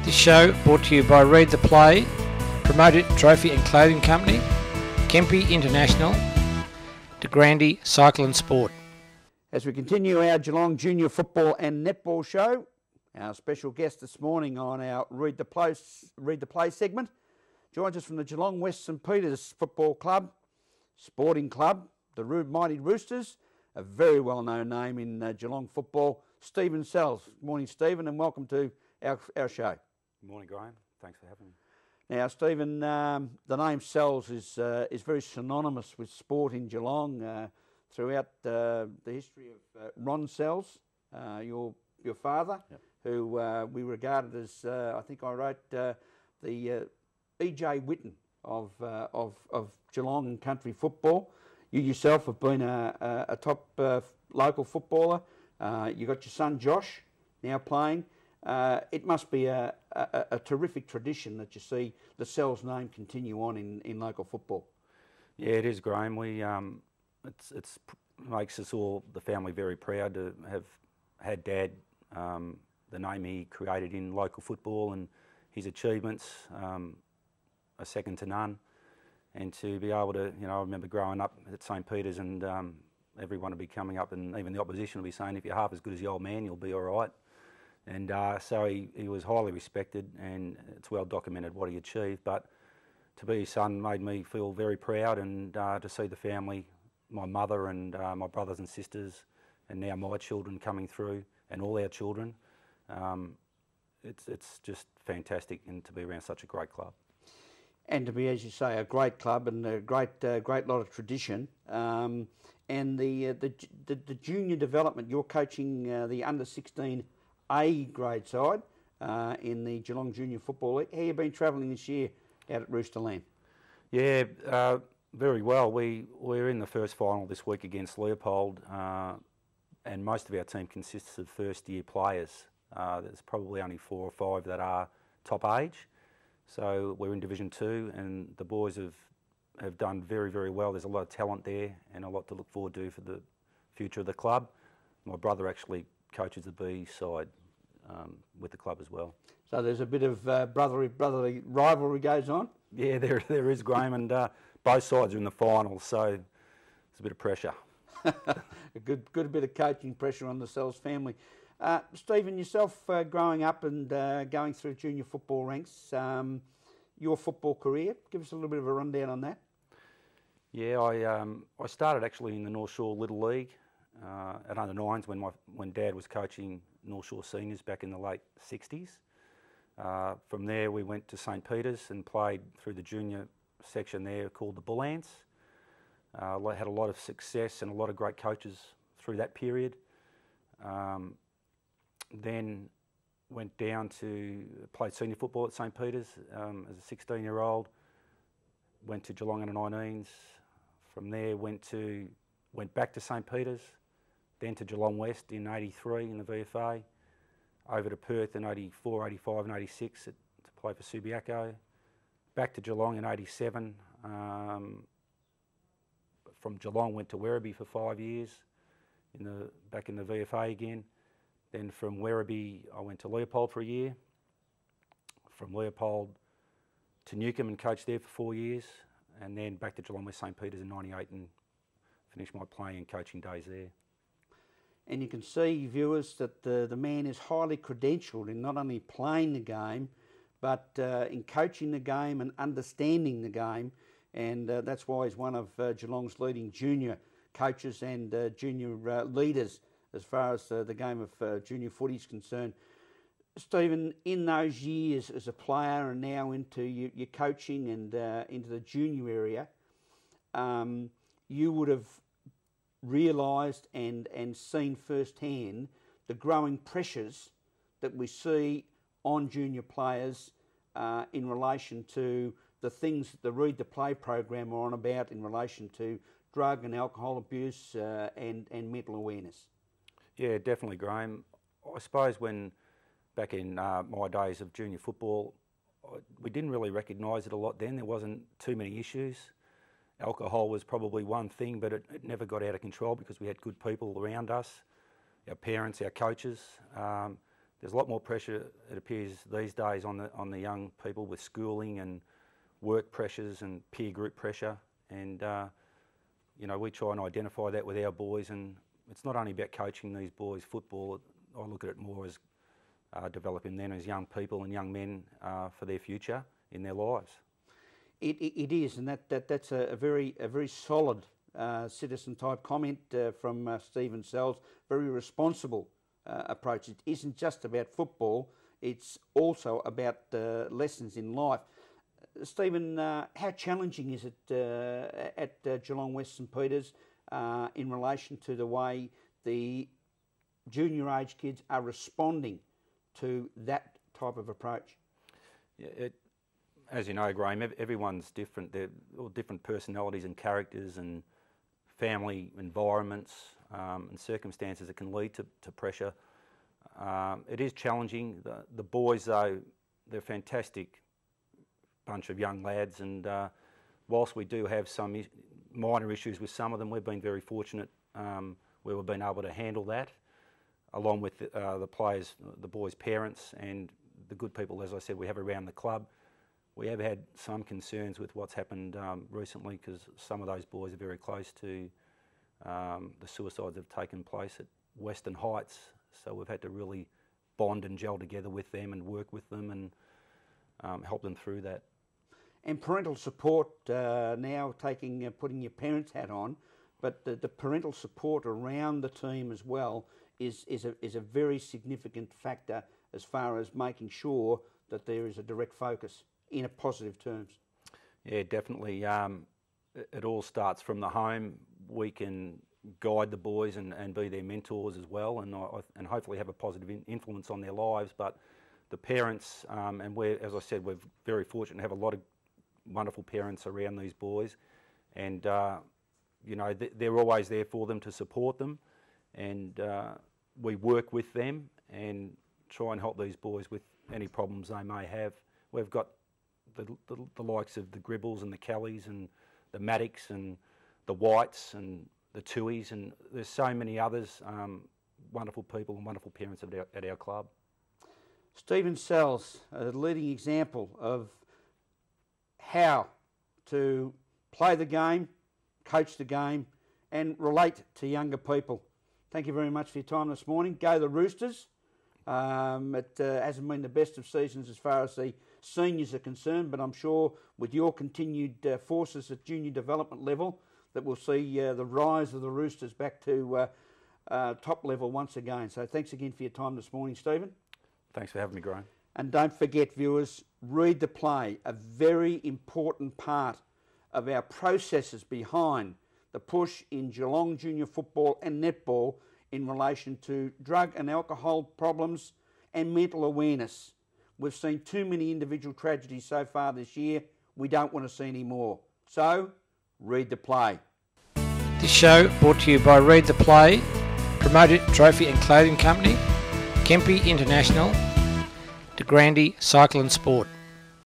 This show brought to you by Read the Play, Promoted Trophy and Clothing Company, Kempe International, De Grande Cycle and Sport. As we continue our Geelong Junior Football and Netball show, our special guest this morning on our Read the Play segment joins us from the Geelong West St Peters Football Club, Sporting Club, the Mighty Roosters, a very well-known name in Geelong football, Stephen Sells. Good morning, Stephen, and welcome to our show. Good morning, Graham. Thanks for having me. Now, Stephen, the name Sells is very synonymous with sport in Geelong. Throughout the history of Ron Sells, your father, yep, who we regarded as, I think I wrote, the E.J. Whitten of Geelong and country football. You yourself have been a top local footballer. You got your son Josh now playing. It must be a terrific tradition that you see the Sells name continue on in local football. Yeah, it is, Graham. We it's makes us all, the family, very proud to have had Dad, the name he created in local football, and his achievements are second to none. And to be able to, I remember growing up at St Peters, and everyone would be coming up, and even the opposition would be saying, if you're half as good as the old man, you'll be all right. And so he was highly respected, and it's well documented what he achieved. But to be his son made me feel very proud, and to see the family, my mother and my brothers and sisters, and now my children coming through, and all our children, it's just fantastic, and to be around such a great club. And to be, as you say, a great club and a great lot of tradition. And the junior development, you're coaching the under-16 A grade side in the Geelong Junior Football League. How have you been travelling this year out at Roosterland? Yeah, very well. We're in the first final this week against Leopold, and most of our team consists of first-year players. There's probably only 4 or 5 that are top age. So we're in Division 2, and the boys have done very, very well. There's a lot of talent there and a lot to look forward to for the future of the club. My brother actually coaches the B side with the club as well. So there's a bit of brotherly rivalry goes on? Yeah, there is, Graham, and both sides are in the finals, so there's a bit of pressure. A good bit of coaching pressure on the Sells family. Stephen, yourself growing up and going through junior football ranks, your football career, give us a little bit of a rundown on that. Yeah, I started actually in the North Shore Little League at under 9s when Dad was coaching North Shore Seniors back in the late 60s. From there we went to St Peters and played through the junior section there called the Bull Ants. Had a lot of success and a lot of great coaches through that period. Then went down to played senior football at St Peters as a 16-year-old. Went to Geelong under 19s. From there went back to St Peters, then to Geelong West in '83 in the VFA. Over to Perth in '84, '85, and '86 to play for Subiaco. Back to Geelong in '87. From Geelong went to Werribee for 5 years, back in the VFA again. Then from Werribee I went to Leopold for a year. From Leopold to Newcombe and coached there for 4 years, and then back to Geelong West St Peters in '98 and finished my playing and coaching days there. And you can see, viewers, that the man is highly credentialed in not only playing the game, but in coaching the game and understanding the game. And that's why he's one of Geelong's leading junior coaches and junior leaders as far as the game of junior footy is concerned. Stephen, in those years as a player and now into your coaching and into the junior area, you would have realised and seen firsthand the growing pressures that we see on junior players in relation to the things that the Read the Play program are on about in relation to drug and alcohol abuse and mental awareness. Yeah, definitely, Graham. I suppose back in my days of junior football, we didn't really recognise it a lot then. There wasn't too many issues. Alcohol was probably one thing, but it never got out of control because we had good people around us, our parents, our coaches. there's a lot more pressure, it appears these days, on the young people with schooling and work pressures and peer group pressure. And you know, we try and identify that with our boys, and it's not only about coaching these boys football. I look at it more as developing them as young people and young men for their future in their lives. It is, and that's a very solid citizen type comment from Stephen Sells. Very responsible approach. It isn't just about football; it's also about lessons in life. Stephen, how challenging is it at Geelong West St Peters in relation to the way the junior age kids are responding to that type of approach? Yeah, as you know, Graham, everyone's different. They're all different personalities and characters and family environments and circumstances that can lead to pressure. It is challenging. The boys, though, they're a fantastic bunch of young lads, and whilst we do have some minor issues with some of them, we've been very fortunate where we've been able to handle that, along with the players, the boys' parents, and the good people, as I said, we have around the club. We have had some concerns with what's happened recently, because some of those boys are very close to the suicides that have taken place at Western Heights. So we've had to really bond and gel together with them and work with them and help them through that. And parental support now putting your parents' hat on, but the parental support around the team as well is a very significant factor as far as making sure that there is a direct focus in a positive terms. Yeah, definitely. It all starts from the home. We can guide the boys and be their mentors as well, and hopefully have a positive influence on their lives. But the parents, and as I said, we're very fortunate to have a lot of wonderful parents around these boys, and you know, they're always there for them to support them, and we work with them and try and help these boys with any problems they may have. We've got the likes of the Gribbles and the Kellys and the Maddocks and the Whites and the Tuis, and there's so many others, wonderful people and wonderful parents at our club. Stephen Sells, a leading example of how to play the game, coach the game, and relate to younger people. Thank you very much for your time this morning. Go the Roosters. It hasn't been the best of seasons as far as the seniors are concerned, but I'm sure with your continued forces at junior development level that we'll see the rise of the Roosters back to top level once again. So thanks again for your time this morning, Stephen. Thanks for having me, Graham. And don't forget, viewers, read the play, a very important part of our processes behind the push in Geelong junior football and netball in relation to drug and alcohol problems and mental awareness. We've seen too many individual tragedies so far this year. We don't want to see any more. So, read the play. This show brought to you by Read the Play, Promoted Trophy and Clothing Company, Pt2 International, De Grande Cycle and Sport.